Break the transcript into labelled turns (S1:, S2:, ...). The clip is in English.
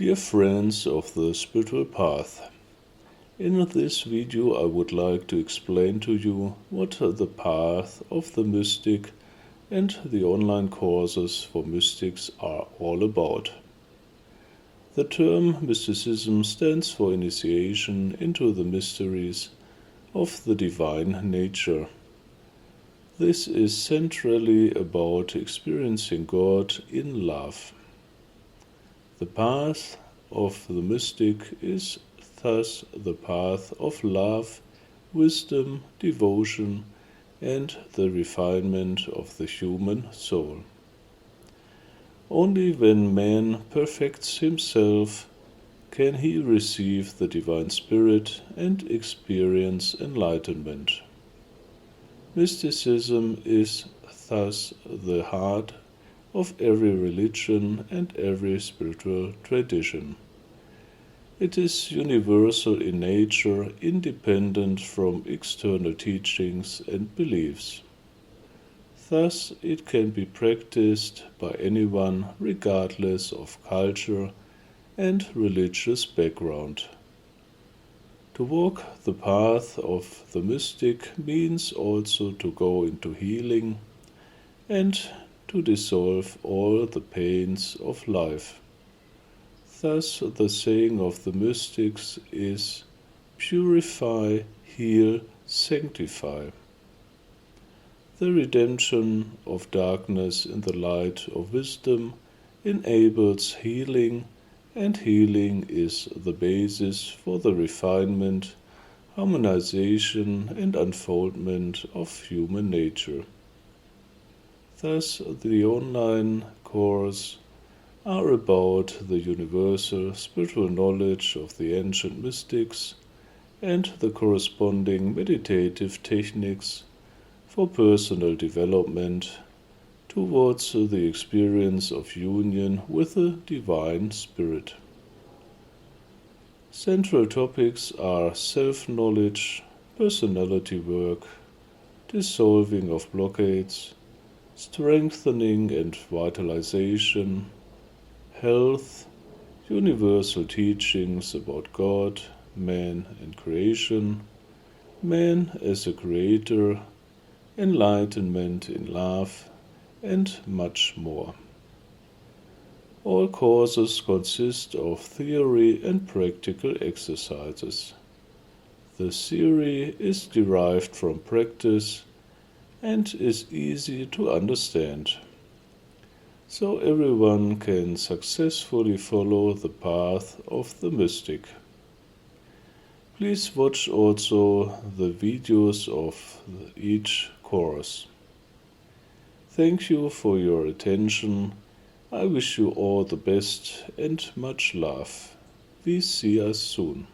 S1: Dear friends of the spiritual path, in this video I would like to explain to you what the path of the mystic and the online courses for mystics are all about. The term mysticism stands for initiation into the mysteries of the divine nature. This is centrally about experiencing God in love. The path of the mystic is thus the path of love, wisdom, devotion, and the refinement of the human soul. Only when man perfects himself can he receive the divine spirit and experience enlightenment. Mysticism is thus the heart of every religion and every spiritual tradition. It is universal in nature, independent from external teachings and beliefs. Thus, it can be practiced by anyone regardless of culture and religious background. To walk the path of the mystic means also to go into healing and to dissolve all the pains of life. Thus, the saying of the mystics is, "Purify, heal, sanctify." The redemption of darkness in the light of wisdom enables healing, and healing is the basis for the refinement, harmonization, and unfoldment of human nature. Thus, the online courses are about the universal spiritual knowledge of the ancient mystics and the corresponding meditative techniques for personal development towards the experience of union with the divine spirit. Central topics are self-knowledge, personality work, dissolving of blockades, strengthening and vitalization, health, universal teachings about God, man and creation, man as a creator, enlightenment in love, and much more. All courses consist of theory and practical exercises. The theory is derived from practice and is easy to understand, so everyone can successfully follow the path of the mystic. Please watch also the videos of each course. Thank you for your attention. I wish you all the best and much love. We see us soon.